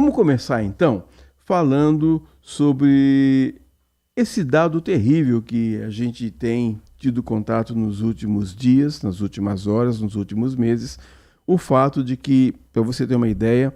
Vamos começar então falando sobre esse dado terrível que a gente tem tido contato nos últimos dias, nas últimas horas, nos últimos meses, o fato de que, para você ter uma ideia,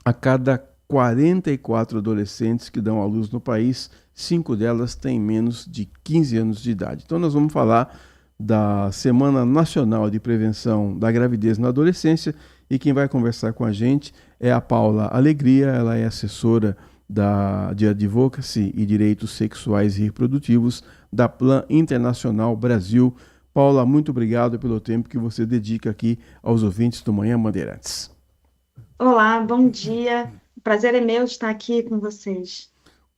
a cada 44 adolescentes que dão à luz no país, 5 delas têm menos de 15 anos de idade. Então nós vamos falar da Semana Nacional de Prevenção da Gravidez na Adolescência e quem vai conversar com a gente é a Paula Alegria, ela é assessora de Advocacy e Direitos Sexuais e Reprodutivos da Plan Internacional Brasil. Paula, muito obrigado pelo tempo que você dedica aqui aos ouvintes do Manhã Bandeirantes. Olá, bom dia. O prazer é meu estar aqui com vocês.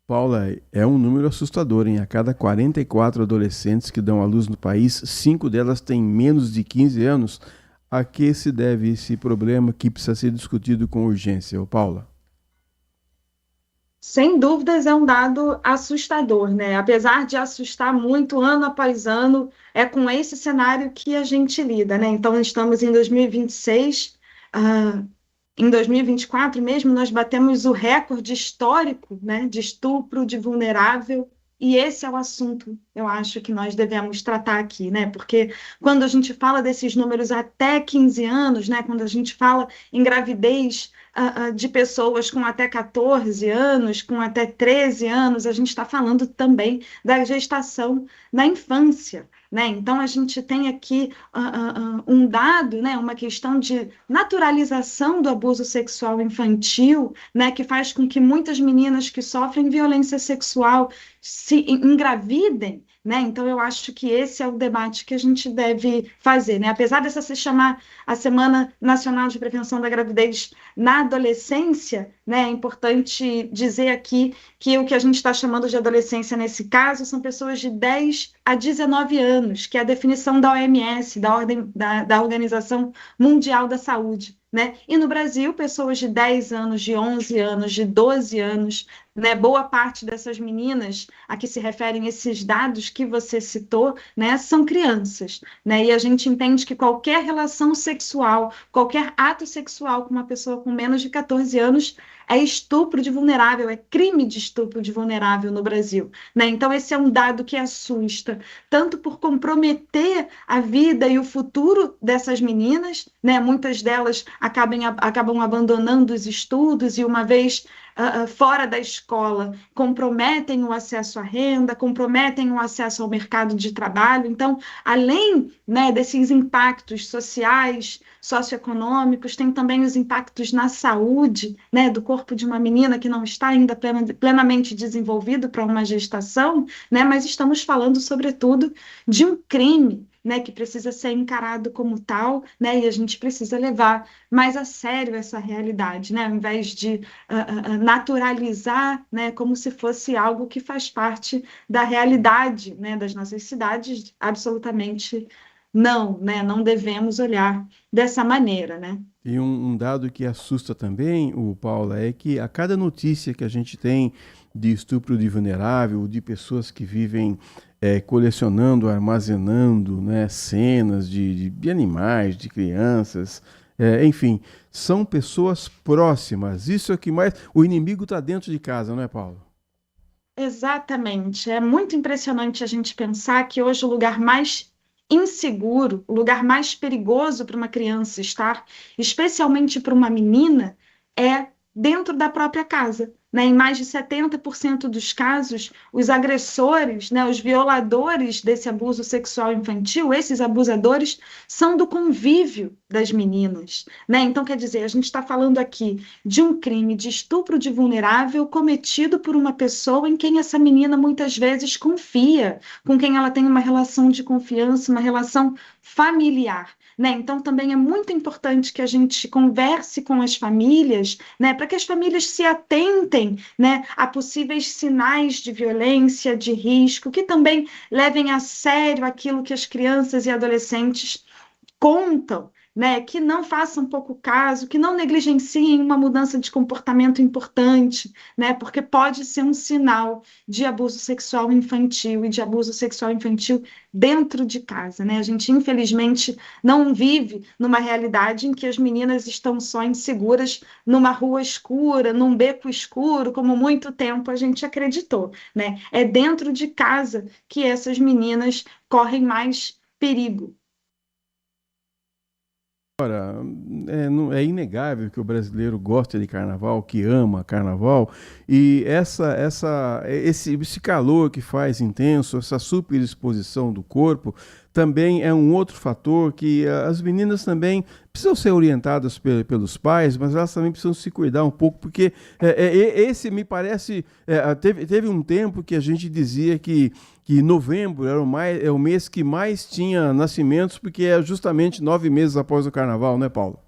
Paula, é um número assustador, hein? A cada 44 adolescentes que dão à luz no país, 5 delas têm menos de 15 anos. A que se deve esse problema que precisa ser discutido com urgência, ô Paula? Sem dúvidas é um dado assustador, né? Apesar de assustar muito ano após ano, é com esse cenário que a gente lida, né? Então, estamos em 2026, em 2024 mesmo, nós batemos o recorde histórico, né, de estupro de vulnerável, e esse é o assunto, eu acho, que nós devemos tratar aqui, né? Porque quando a gente fala desses números até 15 anos, né, quando a gente fala em gravidez de pessoas com até 14 anos, com até 13 anos, a gente está falando também da gestação na infância. Né? Então, a gente tem aqui um dado, né, uma questão de naturalização do abuso sexual infantil, né, que faz com que muitas meninas que sofrem violência sexual se engravidem. Né? Então, eu acho que esse é o debate que a gente deve fazer. Né? Apesar dessa se chamar a Semana Nacional de Prevenção da Gravidez na Adolescência, né, é importante dizer aqui que o que a gente está chamando de adolescência nesse caso são pessoas de 10 a 19 anos, que é a definição da OMS, da Organização Mundial da Saúde. Né? E no Brasil, pessoas de 10 anos, de 11 anos, de 12 anos, né? Boa parte dessas meninas a que se referem esses dados que você citou, né, são crianças. Né? E a gente entende que qualquer relação sexual, qualquer ato sexual com uma pessoa com menos de 14 anos é estupro de vulnerável, é crime de estupro de vulnerável no Brasil. Né? Então, esse é um dado que assusta, tanto por comprometer a vida e o futuro dessas meninas, né? Muitas delas acabam abandonando os estudos e, uma vez fora da escola, comprometem o acesso à renda, comprometem o acesso ao mercado de trabalho. Então, além, né, desses impactos sociais, socioeconômicos, tem também os impactos na saúde, né, do corpo de uma menina que não está ainda plenamente desenvolvido para uma gestação, né, mas estamos falando, sobretudo, de um crime, né, que precisa ser encarado como tal, né, e a gente precisa levar mais a sério essa realidade, né, ao invés de naturalizar, né, como se fosse algo que faz parte da realidade, né, das nossas cidades, absolutamente não, né, não devemos olhar dessa maneira, né. E um dado que assusta também, o Paula, é que a cada notícia que a gente tem de estupro de vulnerável, de pessoas que vivem colecionando, armazenando, né, cenas de animais, de crianças, enfim, são pessoas próximas. Isso é o que mais. O inimigo está dentro de casa, não é, Paula? Exatamente. É muito impressionante a gente pensar que hoje o lugar mais inseguro, o lugar mais perigoso para uma criança estar, especialmente para uma menina, é dentro da própria casa. Né? Em mais de 70% dos casos, os agressores, né, os violadores desse abuso sexual infantil, esses abusadores, são do convívio das meninas. Né? Então, quer dizer, a gente está falando aqui de um crime de estupro de vulnerável cometido por uma pessoa em quem essa menina muitas vezes confia, com quem ela tem uma relação de confiança, uma relação familiar. Né? Então, também é muito importante que a gente converse com as famílias, né, para que as famílias se atentem, né, a possíveis sinais de violência, de risco, que também levem a sério aquilo que as crianças e adolescentes contam, né, que não façam pouco caso, que não negligenciem uma mudança de comportamento importante, né, porque pode ser um sinal de abuso sexual infantil e de abuso sexual infantil dentro de casa, né? A gente, infelizmente, não vive numa realidade em que as meninas estão só inseguras numa rua escura, num beco escuro, como muito tempo a gente acreditou, né? É dentro de casa que essas meninas correm mais perigo. É inegável que o brasileiro gosta de carnaval, que ama carnaval, e esse calor que faz intenso, essa superexposição do corpo, também é um outro fator que as meninas também precisam ser orientadas pelos pais, mas elas também precisam se cuidar um pouco, porque esse me parece. Teve um tempo que a gente dizia que novembro era o mês que mais tinha nascimentos, porque é justamente 9 meses após o carnaval, né, Paulo?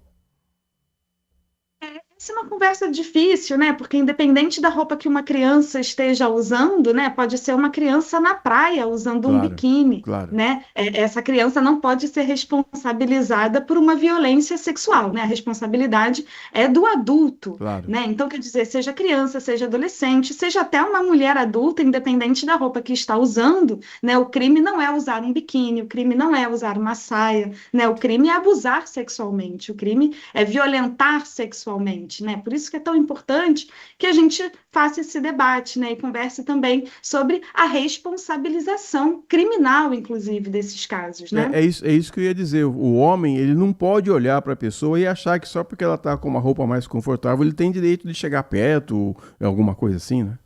Essa é uma conversa difícil, né? Porque independente da roupa que uma criança esteja usando, né? Pode ser uma criança na praia usando um Claro, biquíni, claro, né? Essa criança não pode ser responsabilizada por uma violência sexual, né? A responsabilidade é do adulto, claro. né? Então, quer dizer, seja criança, seja adolescente, seja até uma mulher adulta, independente da roupa que está usando, né? O crime não é usar um biquíni, o crime não é usar uma saia, né? O crime é abusar sexualmente, o crime é violentar sexualmente, né? Por isso que é tão importante que a gente faça esse debate, né? E converse também sobre a responsabilização criminal, inclusive, desses casos, né? É isso que eu ia dizer. O homem, ele não pode olhar para a pessoa e achar que só porque ela está com uma roupa mais confortável, ele tem direito de chegar perto, ou alguma coisa assim, né?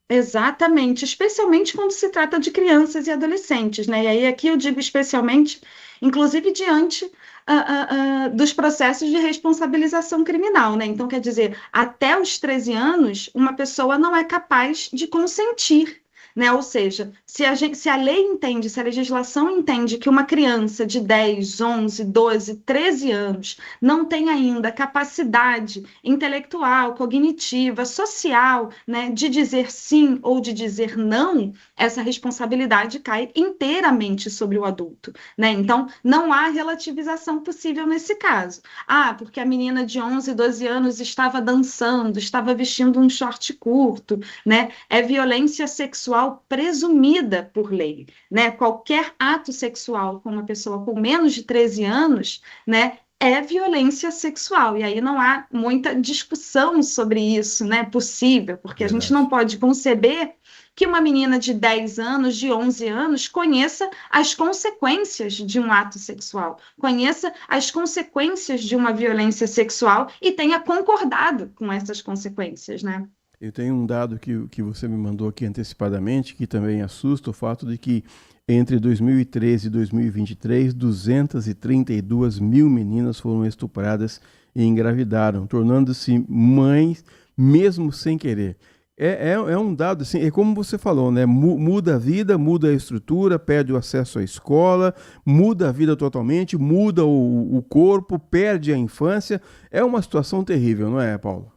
Exatamente, especialmente quando se trata de crianças e adolescentes, né? E aí aqui eu digo especialmente, inclusive diante dos processos de responsabilização criminal, né? Então, quer dizer, até os 13 anos, uma pessoa não é capaz de consentir, né? Ou seja, se a lei entende, se a legislação entende que uma criança de 10, 11, 12, 13 anos não tem ainda capacidade intelectual, cognitiva, social, né, de dizer sim ou de dizer não, essa responsabilidade cai inteiramente sobre o adulto, né? Então, não há relativização possível nesse caso. Ah, porque a menina de 11, 12 anos estava dançando, estava vestindo um short curto, né? É violência sexual presumida por lei, né? Qualquer ato sexual com uma pessoa com menos de 13 anos, né, é violência sexual. E aí não há muita discussão sobre isso, né? Possível, porque a gente não Verdade. pode conceber que uma menina de 10 anos, de 11 anos, conheça as consequências de um ato sexual, conheça as consequências de uma violência sexual e tenha concordado com essas consequências, né? Eu tenho um dado que você me mandou aqui antecipadamente, que também assusta, o fato de que entre 2013 e 2023, 232 mil meninas foram estupradas e engravidaram, tornando-se mães mesmo sem querer. É um dado, assim, é como você falou, né? Muda a vida, muda a estrutura, perde o acesso à escola, muda a vida totalmente, muda o corpo, perde a infância. É uma situação terrível, não é, Paulo?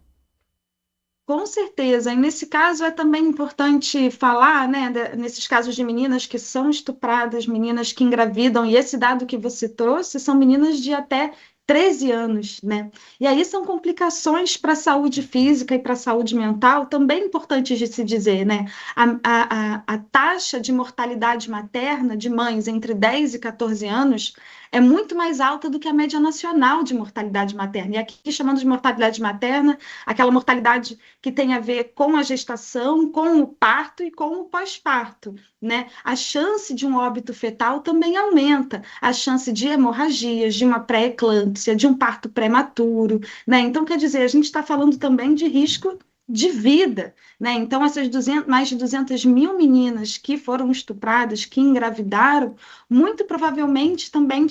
Com certeza, e nesse caso é também importante falar, né, nesses casos de meninas que são estupradas, meninas que engravidam, e esse dado que você trouxe são meninas de até 13 anos, né? E aí são complicações para a saúde física e para a saúde mental também importantes de se dizer, né? A taxa de mortalidade materna de mães entre 10 e 14 anos é muito mais alta do que a média nacional de mortalidade materna. E aqui chamando de mortalidade materna, aquela mortalidade que tem a ver com a gestação, com o parto e com o pós-parto, né? A chance de um óbito fetal também aumenta, a chance de hemorragias, de uma pré-eclâmpsia, de um parto prematuro, né? Então, quer dizer, a gente está falando também de risco de vida, né? Então, essas mais de 200 mil meninas que foram estupradas, que engravidaram, muito provavelmente também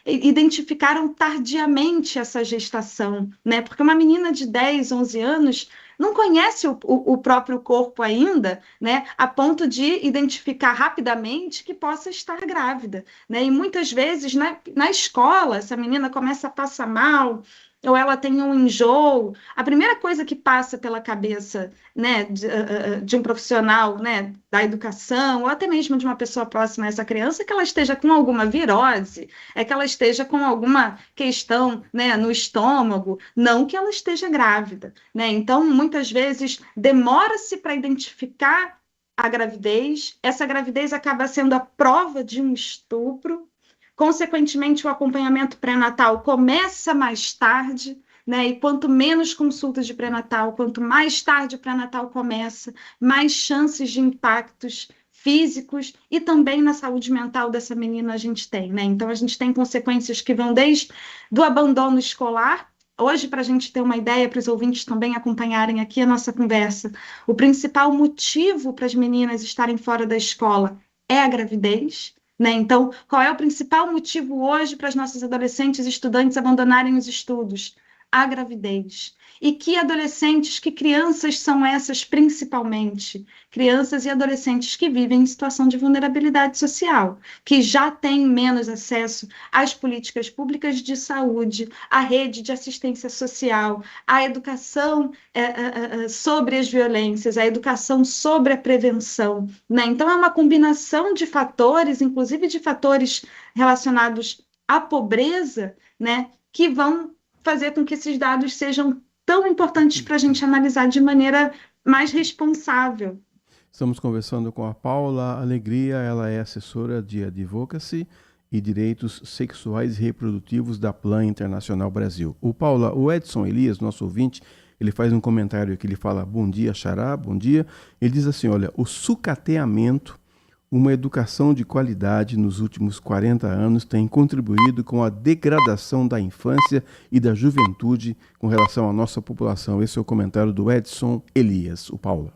identificaram tardiamente essa gestação, né? Porque uma menina de 10, 11 anos não conhece o próprio corpo ainda, né? A ponto de identificar rapidamente que possa estar grávida, né? E muitas vezes, na escola, essa menina começa a passar mal, ou ela tem um enjoo, a primeira coisa que passa pela cabeça, né, de um profissional, né, da educação, ou até mesmo de uma pessoa próxima a essa criança, é que ela esteja com alguma virose, é que ela esteja com alguma questão, né, no estômago, não que ela esteja grávida, né? Então, muitas vezes, demora-se para identificar a gravidez, essa gravidez acaba sendo a prova de um estupro. Consequentemente, o acompanhamento pré-natal começa mais tarde, né? E quanto menos consultas de pré-natal, quanto mais tarde o pré-natal começa, mais chances de impactos físicos e também na saúde mental dessa menina a gente tem, né? Então, a gente tem consequências que vão desde do abandono escolar. Hoje, para a gente ter uma ideia, para os ouvintes também acompanharem aqui a nossa conversa, o principal motivo para as meninas estarem fora da escola é a gravidez, né? Então, qual é o principal motivo hoje para as nossas adolescentes e estudantes abandonarem os estudos? A gravidez. E que adolescentes, que crianças são essas principalmente? Crianças e adolescentes que vivem em situação de vulnerabilidade social, que já têm menos acesso às políticas públicas de saúde, à rede de assistência social, à educação sobre as violências, à educação sobre a prevenção, né? Então, é uma combinação de fatores, inclusive de fatores relacionados à pobreza, né, que vão fazer com que esses dados sejam tão importantes para a gente analisar de maneira mais responsável. Estamos conversando com a Paula Alegria, ela é assessora de Advocacy e Direitos Sexuais e Reprodutivos da Plan Internacional Brasil. O Edson Elias, nosso ouvinte, ele faz um comentário aqui, ele fala: bom dia, Xará, bom dia. Ele diz assim, olha, o sucateamento, uma educação de qualidade nos últimos 40 anos tem contribuído com a degradação da infância e da juventude com relação à nossa população. Esse é o comentário do Edson Elias, o Paula.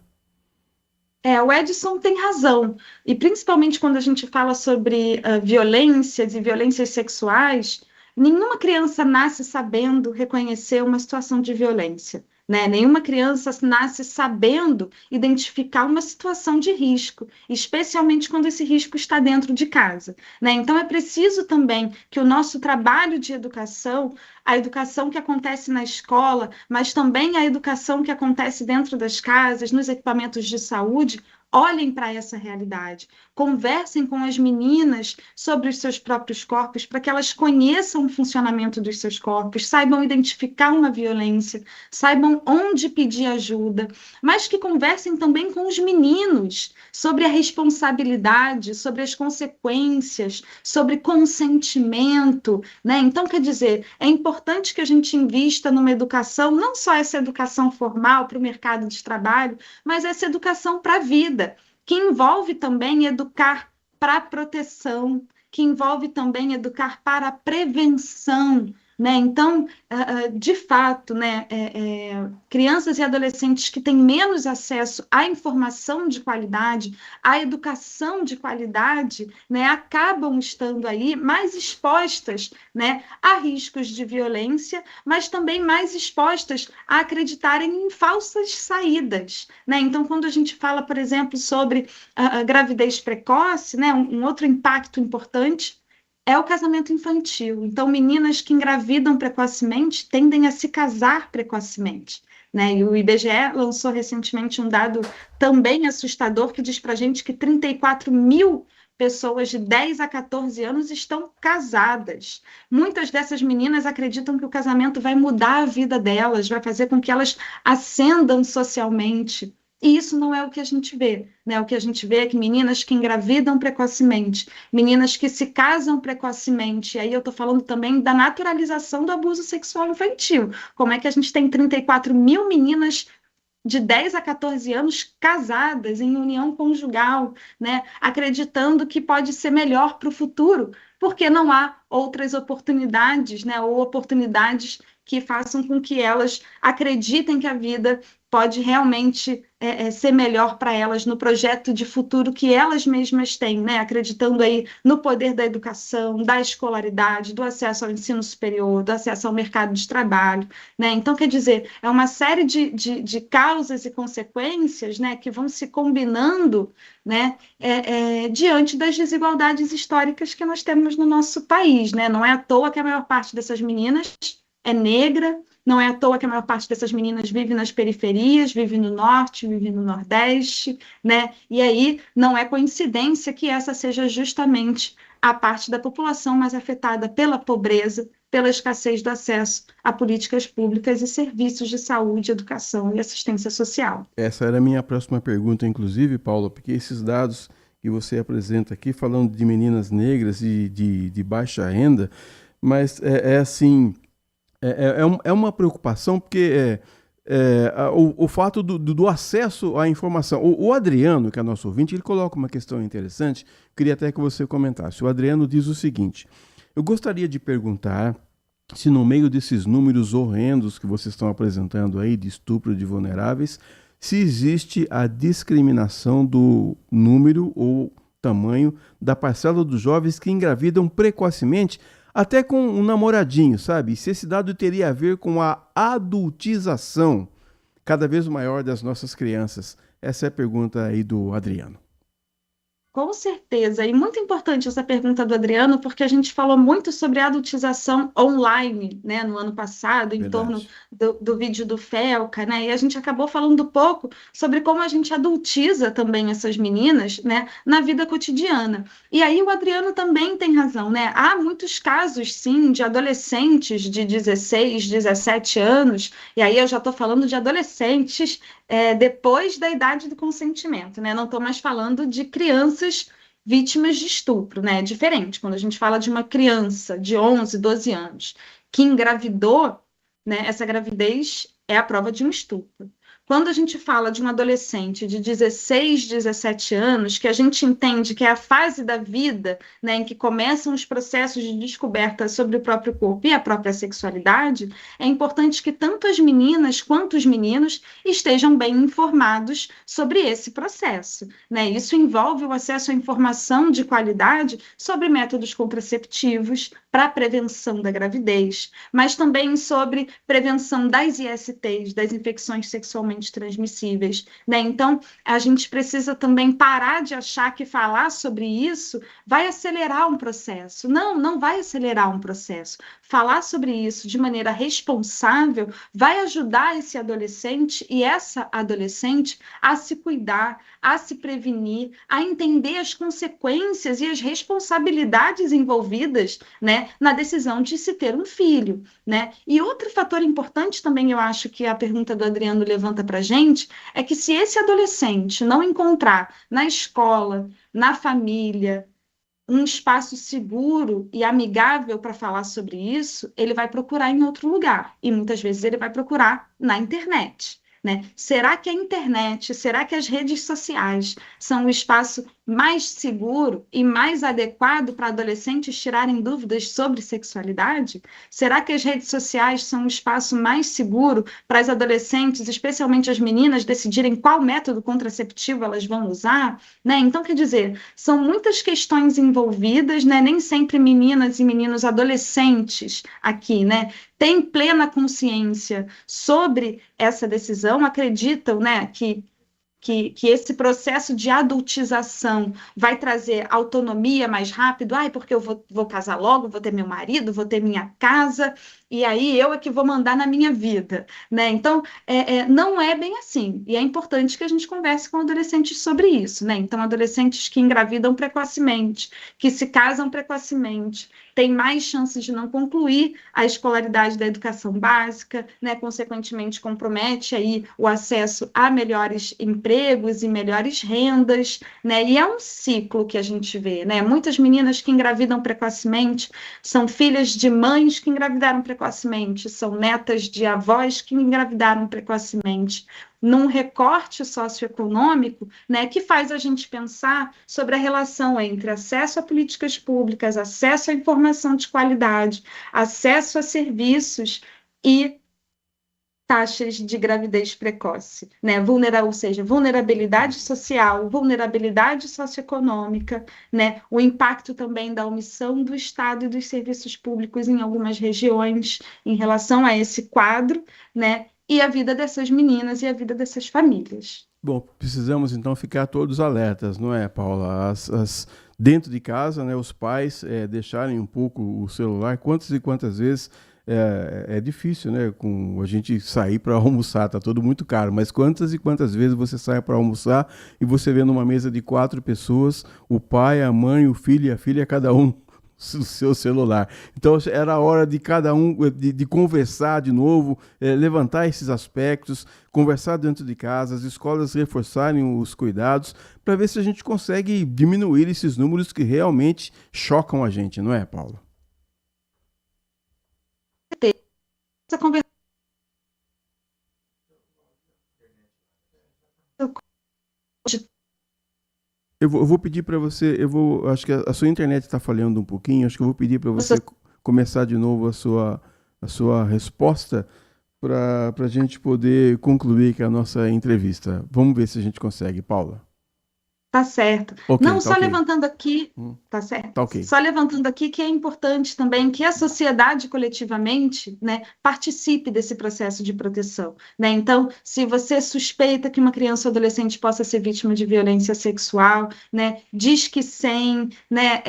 O Edson tem razão, e principalmente quando a gente fala sobre violências e violências sexuais, nenhuma criança nasce sabendo reconhecer uma situação de violência, né? Nenhuma criança nasce sabendo identificar uma situação de risco, especialmente quando esse risco está dentro de casa, né? Então é preciso também que o nosso trabalho de educação, a educação que acontece na escola, mas também a educação que acontece dentro das casas, nos equipamentos de saúde, olhem para essa realidade, conversem com as meninas sobre os seus próprios corpos, para que elas conheçam o funcionamento dos seus corpos, saibam identificar uma violência, saibam onde pedir ajuda, mas que conversem também com os meninos sobre a responsabilidade, sobre as consequências, sobre consentimento, né? Então, quer dizer, é importante que a gente invista numa educação, não só essa educação formal para o mercado de trabalho, mas essa educação para a vida, que envolve também educar para a proteção, que envolve também educar para a prevenção, né? Então, de fato, né, crianças e adolescentes que têm menos acesso à informação de qualidade, à educação de qualidade, né, acabam estando aí mais expostas, né, a riscos de violência, mas também mais expostas a acreditarem em falsas saídas, né? Então, quando a gente fala, por exemplo, sobre a gravidez precoce, né, um outro impacto importante é o casamento infantil. Então, meninas que engravidam precocemente tendem a se casar precocemente, né? E o IBGE lançou recentemente um dado também assustador que diz para a gente que 34 mil pessoas de 10 a 14 anos estão casadas. Muitas dessas meninas acreditam que o casamento vai mudar a vida delas, vai fazer com que elas ascendam socialmente. E isso não é o que a gente vê, né? O que a gente vê é que meninas que engravidam precocemente, meninas que se casam precocemente, e aí eu estou falando também da naturalização do abuso sexual infantil. Como é que a gente tem 34 mil meninas de 10 a 14 anos casadas em união conjugal, né? Acreditando que pode ser melhor para o futuro, porque não há outras oportunidades, né? Ou oportunidades que façam com que elas acreditem que a vida pode realmente ser melhor para elas no projeto de futuro que elas mesmas têm, né? Acreditando aí no poder da educação, da escolaridade, do acesso ao ensino superior, do acesso ao mercado de trabalho, né? Então, quer dizer, é uma série de causas e consequências, né, que vão se combinando, né, diante das desigualdades históricas que nós temos no nosso país, né? Não é à toa que a maior parte dessas meninas é negra, não é à toa que a maior parte dessas meninas vive nas periferias, vive no norte, vive no nordeste, né? E aí não é coincidência que essa seja justamente a parte da população mais afetada pela pobreza, pela escassez do acesso a políticas públicas e serviços de saúde, educação e assistência social. Essa era a minha próxima pergunta, inclusive, Paula, porque esses dados que você apresenta aqui, falando de meninas negras e de baixa renda, mas assim, é uma preocupação, porque o fato do acesso à informação. O Adriano, que é nosso ouvinte, ele coloca uma questão interessante, queria até que você comentasse. O Adriano diz o seguinte: eu gostaria de perguntar se no meio desses números horrendos que vocês estão apresentando aí, de estupro de vulneráveis, se existe a discriminação do número ou tamanho da parcela dos jovens que engravidam precocemente, até com um namoradinho, sabe? Se esse dado teria a ver com a adultização cada vez maior das nossas crianças. Essa é a pergunta aí do Adriano. Com certeza, e muito importante essa pergunta do Adriano, porque a gente falou muito sobre a adultização online, né, no ano passado, em torno Verdade. do vídeo do Felca, né, e a gente acabou falando pouco sobre como a gente adultiza também essas meninas, né, na vida cotidiana. E aí o Adriano também tem razão, né, há muitos casos, sim, de adolescentes de 16, 17 anos, e aí eu já estou falando de adolescentes depois da idade do consentimento, né? Não estou mais falando de crianças vítimas de estupro, né? É diferente. Quando a gente fala de uma criança de 11, 12 anos que engravidou, né? Essa gravidez é a prova de um estupro. Quando a gente fala de um adolescente de 16, 17 anos, que a gente entende que é a fase da vida, né, em que começam os processos de descoberta sobre o próprio corpo e a própria sexualidade, é importante que tanto as meninas quanto os meninos estejam bem informados sobre esse processo, né? Isso envolve o acesso à informação de qualidade sobre métodos contraceptivos para a prevenção da gravidez, mas também sobre prevenção das ISTs, das infecções sexualmente transmissíveis, né? Então, a gente precisa também parar de achar que falar sobre isso vai acelerar um processo. Não, não vai acelerar um processo. Falar sobre isso de maneira responsável vai ajudar esse adolescente e essa adolescente a se cuidar, a se prevenir, a entender as consequências e as responsabilidades envolvidas, né, na decisão de se ter um filho, né? E outro fator importante também, eu acho que a pergunta do Adriano levanta para a gente, é que se esse adolescente não encontrar na escola, na família, um espaço seguro e amigável para falar sobre isso, ele vai procurar em outro lugar. E muitas vezes ele vai procurar na internet, né? Será que a internet, será que as redes sociais são o espaço mais seguro e mais adequado para adolescentes tirarem dúvidas sobre sexualidade? Será que as redes sociais são um espaço mais seguro para as adolescentes, especialmente as meninas, decidirem qual método contraceptivo elas vão usar? Né? Então, quer dizer, são muitas questões envolvidas, né? Nem sempre meninas e meninos adolescentes aqui, né, têm plena consciência sobre essa decisão, acreditam, né, que esse processo de adultização vai trazer autonomia mais rápido, porque eu vou casar logo, vou ter meu marido, vou ter minha casa, e aí eu é que vou mandar na minha vida, né? Então, não é bem assim, e é importante que a gente converse com adolescentes sobre isso, né? Então, adolescentes que engravidam precocemente, que se casam precocemente, têm mais chances de não concluir a escolaridade da educação básica, né? Consequentemente, compromete aí o acesso a melhores empregos e melhores rendas, né? E é um ciclo que a gente vê, né? Muitas meninas que engravidam precocemente são filhas de mães que engravidaram precocemente, são netas de avós que engravidaram precocemente, num recorte socioeconômico, né, que faz a gente pensar sobre a relação entre acesso a políticas públicas, acesso à informação de qualidade, acesso a serviços e taxas de gravidez precoce, né? Ou seja, vulnerabilidade social, vulnerabilidade socioeconômica, né? O impacto também da omissão do Estado e dos serviços públicos em algumas regiões em relação a esse quadro, né? E a vida dessas meninas e a vida dessas famílias. Bom, precisamos então ficar todos alertas, não é, Paula? Dentro de casa, né, os pais deixarem um pouco o celular. Quantas e quantas vezes é difícil, né? Com a gente sair para almoçar, tá tudo muito caro. Mas quantas e quantas vezes você sai para almoçar e você vê numa mesa de 4 pessoas, o pai, a mãe, o filho e a filha, cada um o seu celular. Então era a hora de cada um de conversar de novo, levantar esses aspectos, conversar dentro de casa, as escolas reforçarem os cuidados para ver se a gente consegue diminuir esses números que realmente chocam a gente, não é, Paula? Essa conversa Eu vou pedir para você, acho que a sua internet está falhando um pouquinho, acho que eu vou pedir para você começar de novo a sua resposta para a gente poder concluir com a nossa entrevista. Vamos ver se a gente consegue, Paula. Tá certo. Ok, Não, tá só ok. levantando aqui, tá certo. Tá ok. Só levantando aqui que é importante também que a sociedade coletivamente, né, participe desse processo de proteção, né? Então, se você suspeita que uma criança ou adolescente possa ser vítima de violência sexual, né, diz que sim, né,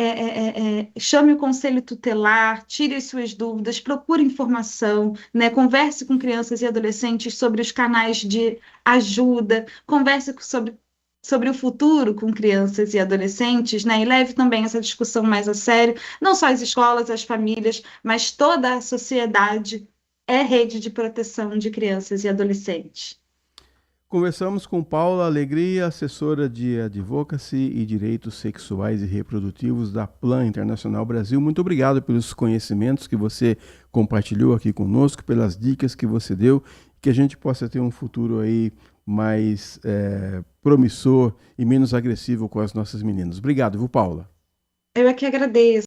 chame o conselho tutelar, tire as suas dúvidas, procure informação, né, converse com crianças e adolescentes sobre os canais de ajuda, converse sobre o futuro com crianças e adolescentes, né? E leve também essa discussão mais a sério, não só as escolas, as famílias, mas toda a sociedade é rede de proteção de crianças e adolescentes. Conversamos com Paula Alegria, assessora de Advocacy e Direitos Sexuais e Reprodutivos da Plan Internacional Brasil. Muito obrigado pelos conhecimentos que você compartilhou aqui conosco, pelas dicas que você deu, que a gente possa ter um futuro aí mais promissor e menos agressivo com as nossas meninas. Obrigado, viu, Paula? Eu é que agradeço.